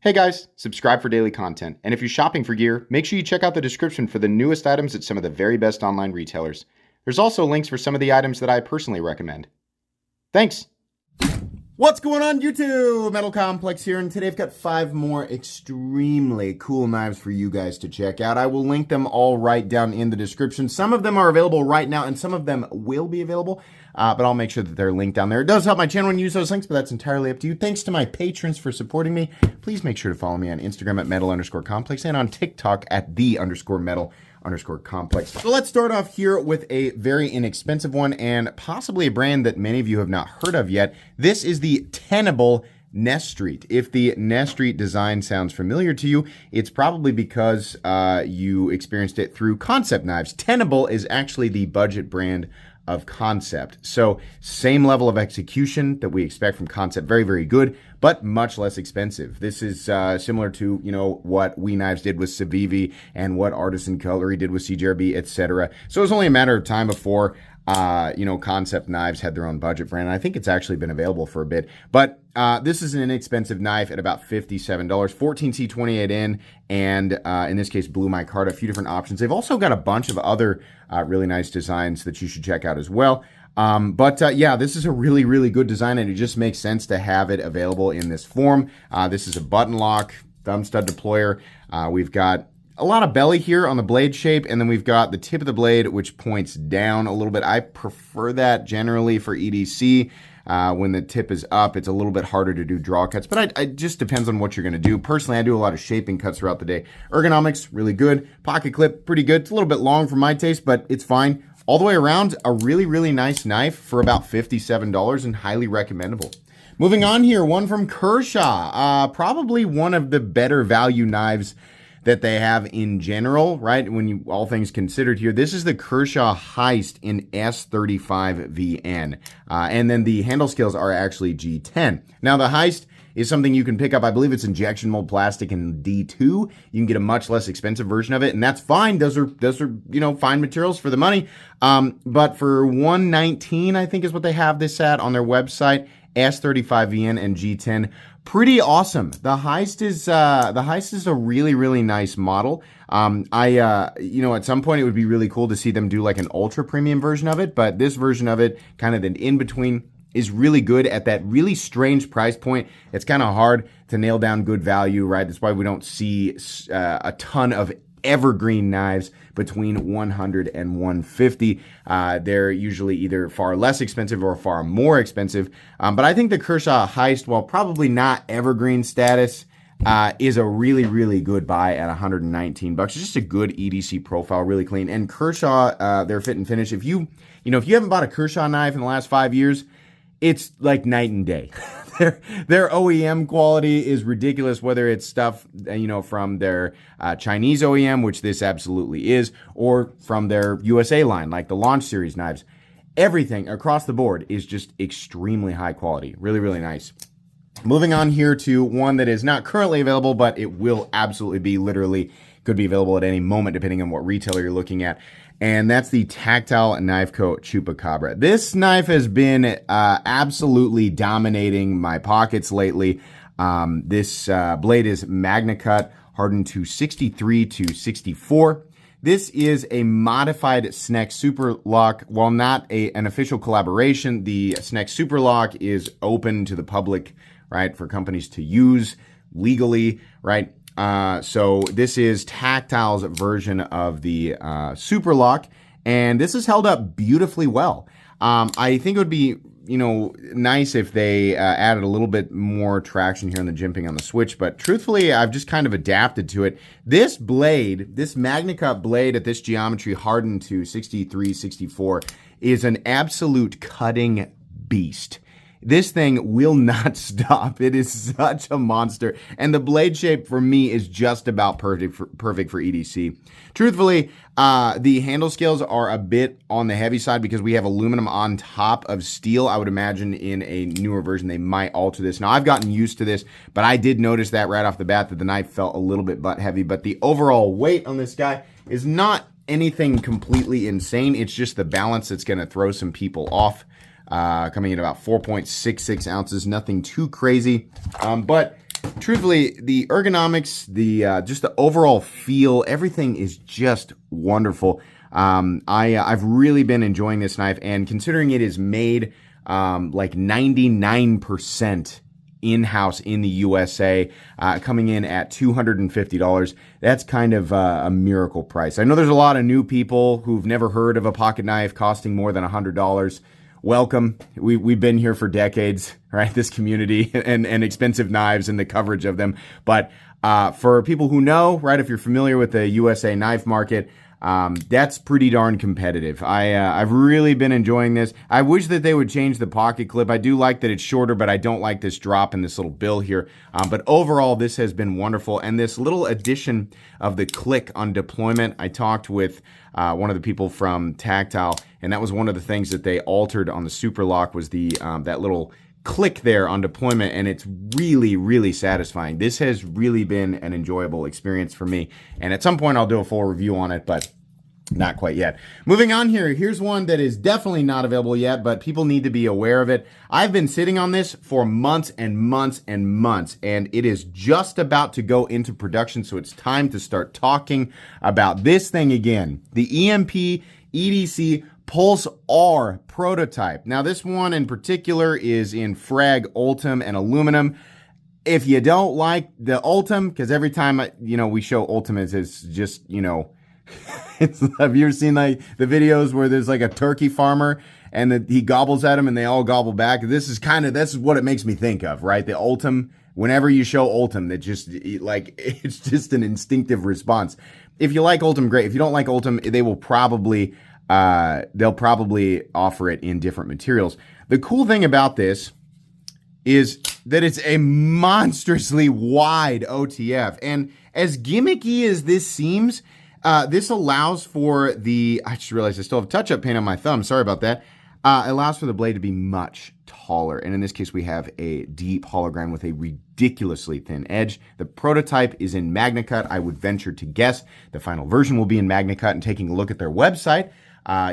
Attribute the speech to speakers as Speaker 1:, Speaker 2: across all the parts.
Speaker 1: Hey guys, subscribe for daily content. And if you're shopping for gear, make sure you check out the description for the newest items at some of the very best online retailers. There's also links for some of the items that I personally recommend. Thanks!
Speaker 2: What's going on YouTube? Metal Complex here, and today I've got 5 more extremely cool knives for you guys to check out. I will link them all right down in the description. Some of them are available right now, and some of them will be available, but I'll make sure that they're linked down there. It does help my channel when you use those links, but that's entirely up to you. Thanks to my patrons for supporting me. Please make sure to follow me on Instagram at metal_complex and on TikTok at _metal_complex. So let's start off here with a very inexpensive one and possibly a brand that many of you have not heard of yet. This is the Tenable Nest Street. If the Nest Street design sounds familiar to you, it's probably because you experienced it through Concept Knives. Tenable is actually the budget brand of Concept. So same level of execution that we expect from Concept. Very, very good, but much less expensive. This is similar to, what We Knives did with Civivi and what Artisan Cutlery did with CJRB, etc. So it was only a matter of time before Concept Knives had their own budget brand. And I think it's actually been available for a bit. But this is an inexpensive knife at about $57, 14C28N, and in this case, blew my card. A few different options. They've also got a bunch of other really nice designs that you should check out as well. Yeah, this is a really, really good design, and it just makes sense to have it available in this form. This is a button lock, thumb stud deployer. We've got a lot of belly here on the blade shape, and then we've got the tip of the blade, which points down a little bit. I prefer that generally for EDC. When the tip is up, it's a little bit harder to do draw cuts, but it just depends on what you're going to do. Personally, I do a lot of shaping cuts throughout the day. Ergonomics, really good. Pocket clip, pretty good. It's a little bit long for my taste, but it's fine. All the way around, a really, really nice knife for about $57 and highly recommendable. Moving on here, one from Kershaw. Probably one of the better value knives that they have in general, right? When you all things considered here, this is the Kershaw Heist in S35VN. And then the handle scales are actually G10. Now the Heist is something you can pick up. I believe it's injection mold plastic in D2. You can get a much less expensive version of it, and that's fine. Those are fine materials for the money. But for $119, I think is what they have this at on their website. S35VN and G10. Pretty awesome. The Heist is a really, really nice model. At some point it would be really cool to see them do like an ultra premium version of it, but this version of it, kind of an in-between, is really good at that really strange price point. It's kind of hard to nail down good value, right? That's why we don't see a ton of evergreen knives between $100 and $150. They're usually either far less expensive or far more expensive. But I think the Kershaw Heist, while probably not evergreen status, is a really, really good buy at $119. It's just a good EDC profile, really clean. And Kershaw, their fit and finish. If you haven't bought a Kershaw knife in the last 5 years, it's like night and day. Their OEM quality is ridiculous, whether it's stuff, from their Chinese OEM, which this absolutely is, or from their USA line, like the Launch Series knives. Everything across the board is just extremely high quality. Really, really nice. Moving on here to one that is not currently available, but it will absolutely be, could be available at any moment, depending on what retailer you're looking at. And that's the Tactile Knife Co. Chupacabra. This knife has been absolutely dominating my pockets lately. This blade is Magna Cut, hardened to 63 to 64. This is a modified SNEC Super Lock. While not an official collaboration, the SNEC Super Lock is open to the public, right, for companies to use legally, right? So this is Tactile's version of the Super Lock, and this is held up beautifully well. I think it would be, nice if they added a little bit more traction here in the jimping on the switch, but truthfully, I've just kind of adapted to it. This blade, this Magna Cut blade at this geometry hardened to 63, 64, is an absolute cutting beast. This thing will not stop. It is such a monster. And the blade shape for me is just about perfect for EDC. Truthfully, the handle scales are a bit on the heavy side because we have aluminum on top of steel. I would imagine in a newer version they might alter this. Now, I've gotten used to this, but I did notice that right off the bat that the knife felt a little bit butt heavy. But the overall weight on this guy is not anything completely insane. It's just the balance that's going to throw some people off. Coming in about 4.66 ounces, nothing too crazy. But truthfully, the ergonomics, the just the overall feel, everything is just wonderful. I've really been enjoying this knife, and considering it is made like 99% in-house in the USA, coming in at $250. That's kind of a miracle price. I know there's a lot of new people who've never heard of a pocket knife costing more than $100. Welcome. We've been here for decades, right? This community and expensive knives and the coverage of them. But for people who know, right, if you're familiar with the USA knife market, that's pretty darn competitive. I've really been enjoying this. I wish that they would change the pocket clip. I do like that it's shorter, but I don't like this drop in this little bill here. But overall, this has been wonderful. And this little addition of the click on deployment, I talked with one of the people from Tactile, and that was one of the things that they altered on the Super Lock was the that little click there on deployment, and it's really, really satisfying. This has really been an enjoyable experience for me, and at some point I'll do a full review on it, but not quite yet. Moving on here, here's one that is definitely not available yet, but people need to be aware of it. I've been sitting on this for months and months and months, and it is just about to go into production, so it's time to start talking about this thing again. The EMP EDC Pulse R prototype. Now, this one in particular is in frag, ultim, and aluminum. If you don't like the ultim, because every time we show ultimates, it's just have you ever seen like the videos where there's like a turkey farmer and he gobbles at them and they all gobble back? This is what it makes me think of, right? The ultim. Whenever you show ultim, that just like it's just an instinctive response. If you like ultim, great. If you don't like ultim, they'll probably offer it in different materials. The cool thing about this is that it's a monstrously wide OTF. And as gimmicky as this seems, this allows for I just realized I still have touch-up paint on my thumb. Sorry about that. It allows for the blade to be much taller. And in this case, we have a deep hollow grind with a ridiculously thin edge. The prototype is in MagnaCut. I would venture to guess the final version will be in MagnaCut. And taking a look at their website,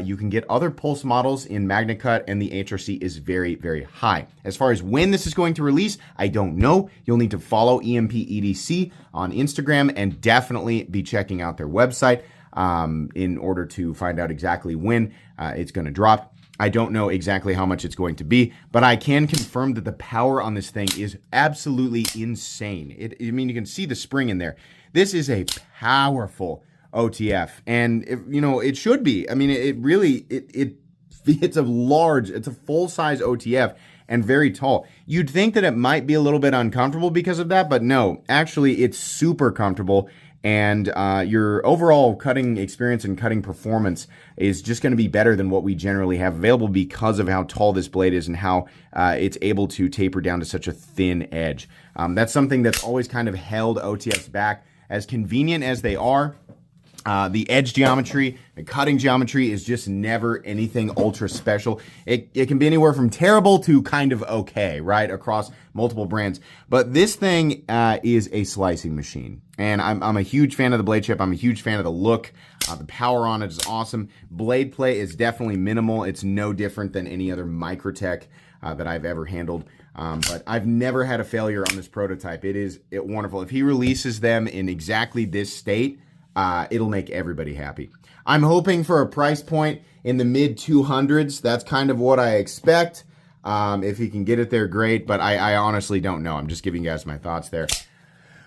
Speaker 2: you can get other Pulse models in MagnaCut, and the HRC is very, very high. As far as when this is going to release, I don't know. You'll need to follow EMP EDC on Instagram and definitely be checking out their website in order to find out exactly when it's going to drop. I don't know exactly how much it's going to be, but I can confirm that the power on this thing is absolutely insane. You can see the spring in there. This is a powerful OTF, and it should be. I mean, it's a full-size OTF and very tall. You'd think that it might be a little bit uncomfortable because of that, but no, actually it's super comfortable, and your overall cutting experience and cutting performance is just going to be better than what we generally have available because of how tall this blade is and how it's able to taper down to such a thin edge. That's something that's always kind of held OTFs back. As convenient as they are, the edge geometry, the cutting geometry is just never anything ultra special. It can be anywhere from terrible to kind of okay, right, across multiple brands. But this thing is a slicing machine. And I'm a huge fan of the blade chip. I'm a huge fan of the look. The power on it is awesome. Blade play is definitely minimal. It's no different than any other Microtech that I've ever handled. But I've never had a failure on this prototype. It's wonderful. If he releases them in exactly this state, it'll make everybody happy. I'm hoping for a price point in the mid 200s. That's kind of what I expect. If he can get it there, great. But I honestly don't know. I'm just giving you guys my thoughts there.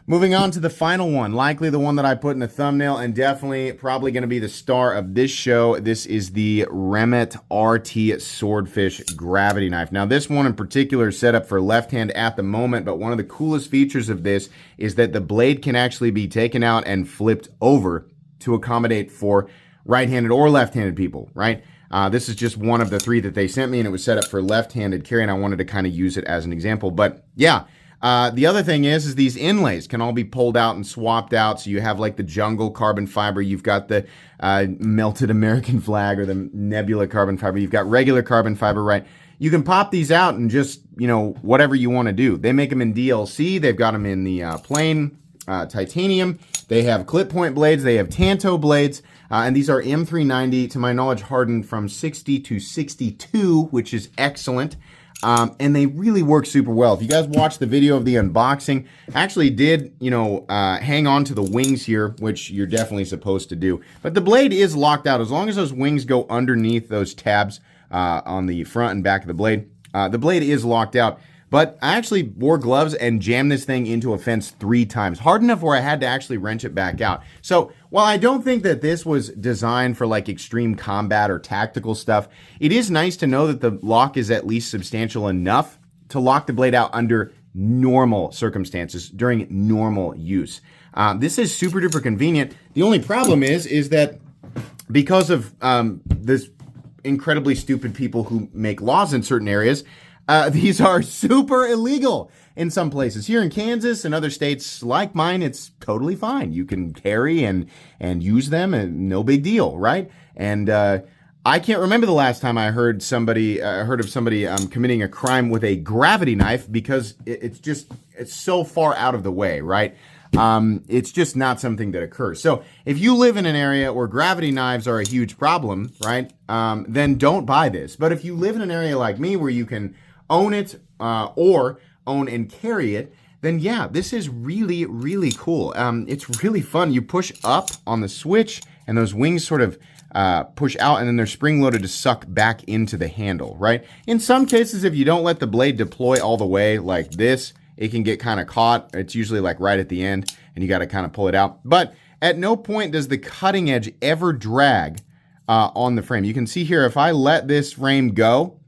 Speaker 2: Moving on to the final one, likely the one that I put in the thumbnail and definitely probably going to be the star of this show. This is the Remet RT Swordfish Gravity Knife. Now, this one in particular is set up for left hand at the moment, but one of the coolest features of this is that the blade can actually be taken out and flipped over to accommodate for right-handed or left-handed people, right? This is just one of the three that they sent me, and it was set up for left-handed carry, and I wanted to kind of use it as an example. But yeah, the other thing is these inlays can all be pulled out and swapped out. So you have like the jungle carbon fiber, you've got the melted American flag or the nebula carbon fiber, you've got regular carbon fiber, right? You can pop these out and just, whatever you want to do. They make them in DLC. They've got them in the plain titanium. They have clip point blades. They have Tanto blades. And these are M390, to my knowledge, hardened from 60 to 62, which is excellent. And they really work super well. If you guys watched the video of the unboxing, I actually did, hang on to the wings here, which you're definitely supposed to do. But the blade is locked out. As long as those wings go underneath those tabs on the front and back of the blade is locked out. But I actually wore gloves and jammed this thing into a fence 3 times, hard enough where I had to actually wrench it back out. So while I don't think that this was designed for like extreme combat or tactical stuff, it is nice to know that the lock is at least substantial enough to lock the blade out under normal circumstances during normal use. This is super duper convenient. The only problem is that because of this incredibly stupid people who make laws in certain areas, these are super illegal in some places. Here in Kansas and other states like mine, it's totally fine. You can carry and use them, and no big deal, right? And I can't remember the last time I heard of somebody committing a crime with a gravity knife, because it's so far out of the way, right? It's just not something that occurs. So if you live in an area where gravity knives are a huge problem, right, then don't buy this. But if you live in an area like me where you can own it or own and carry it, then yeah, this is really, really cool. It's really fun. You push up on the switch and those wings sort of push out, and then they're spring-loaded to suck back into the handle, right? In some cases, if you don't let the blade deploy all the way like this, it can get kind of caught. It's usually like right at the end, and you got to kind of pull it out. But at no point does the cutting edge ever drag on the frame. You can see here, if I let this frame go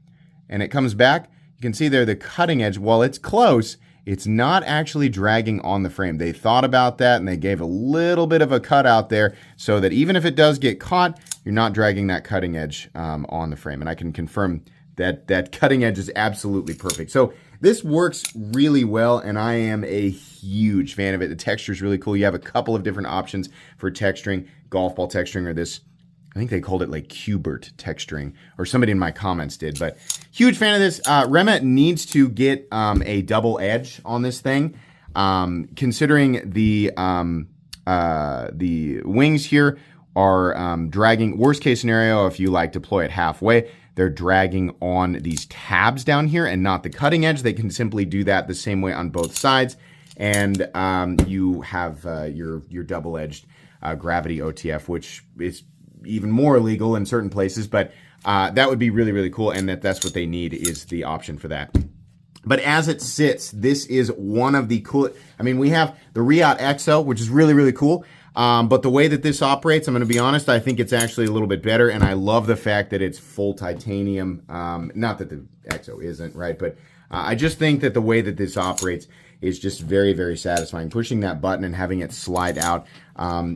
Speaker 2: and it comes back, you can see there the cutting edge, while it's close, it's not actually dragging on the frame. They thought about that, and they gave a little bit of a cut out there so that even if it does get caught, you're not dragging that cutting edge on the frame. And I can confirm that that cutting edge is absolutely perfect. So this works really well, and I am a huge fan of it. The texture is really cool. You have a couple of different options for texturing, golf ball texturing, or this, I think they called it like Cubert texturing, or somebody in my comments did, but huge fan of this. Remet needs to get a double edge on this thing. Considering the wings here are dragging, worst case scenario, if you like deploy it halfway, they're dragging on these tabs down here and not the cutting edge. They can simply do that the same way on both sides. And you have your double-edged gravity OTF, which is even more illegal in certain places, but that would be really, really cool, and that's what they need, is the option for that. But as it sits, this is one of the cool. I mean, we have the Riot EXO, which is really, really cool. But the way that this operates, I'm going to be honest, I think it's actually a little bit better, and I love the fact that it's full titanium. Not that the EXO isn't, right? But I just think that the way that this operates is just very, very satisfying. Pushing that button and having it slide out.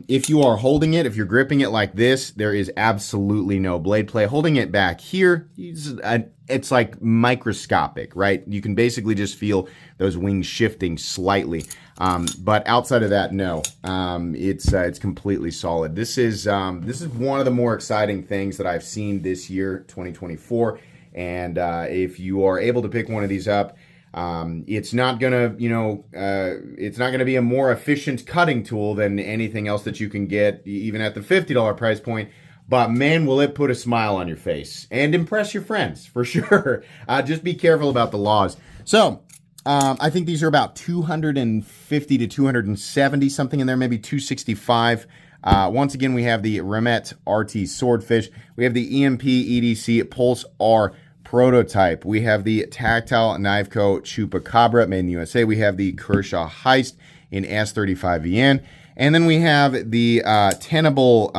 Speaker 2: If you are holding it, if you're gripping it like this, there is absolutely no blade play. Holding it back here, it's like microscopic, right? You can basically just feel those wings shifting slightly. But outside of that, no, it's completely solid. This is one of the more exciting things that I've seen this year, 2024. And if you are able to pick one of these up, it's not gonna, it's not gonna be a more efficient cutting tool than anything else that you can get, even at the $50 price point. But man, will it put a smile on your face and impress your friends for sure. Just be careful about the laws. So I think these are about 250 to 270 something in there, maybe 265. Once again, we have the Remet RT Swordfish. We have the EMP EDC Pulse R prototype. We have the Tactile Knifeco Chupacabra made in the USA. We have the Kershaw Heist in S35VN. And then we have the Tenable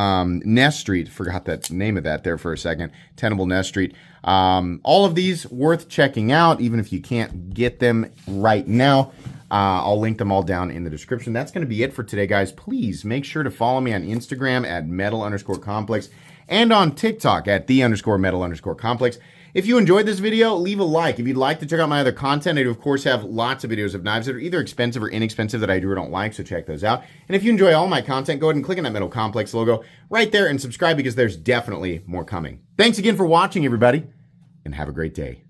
Speaker 2: Nest Street. Forgot the name of that there for a second. Tenable Nest Street. All of these worth checking out, even if you can't get them right now. I'll link them all down in the description. That's going to be it for today, guys. Please make sure to follow me on Instagram at metal_complex and on TikTok at _metal_complex. If you enjoyed this video, leave a like. If you'd like to check out my other content, I do, of course, have lots of videos of knives that are either expensive or inexpensive that I do or don't like, so check those out. And if you enjoy all my content, go ahead and click on that Metal Complex logo right there and subscribe, because there's definitely more coming. Thanks again for watching, everybody, and have a great day.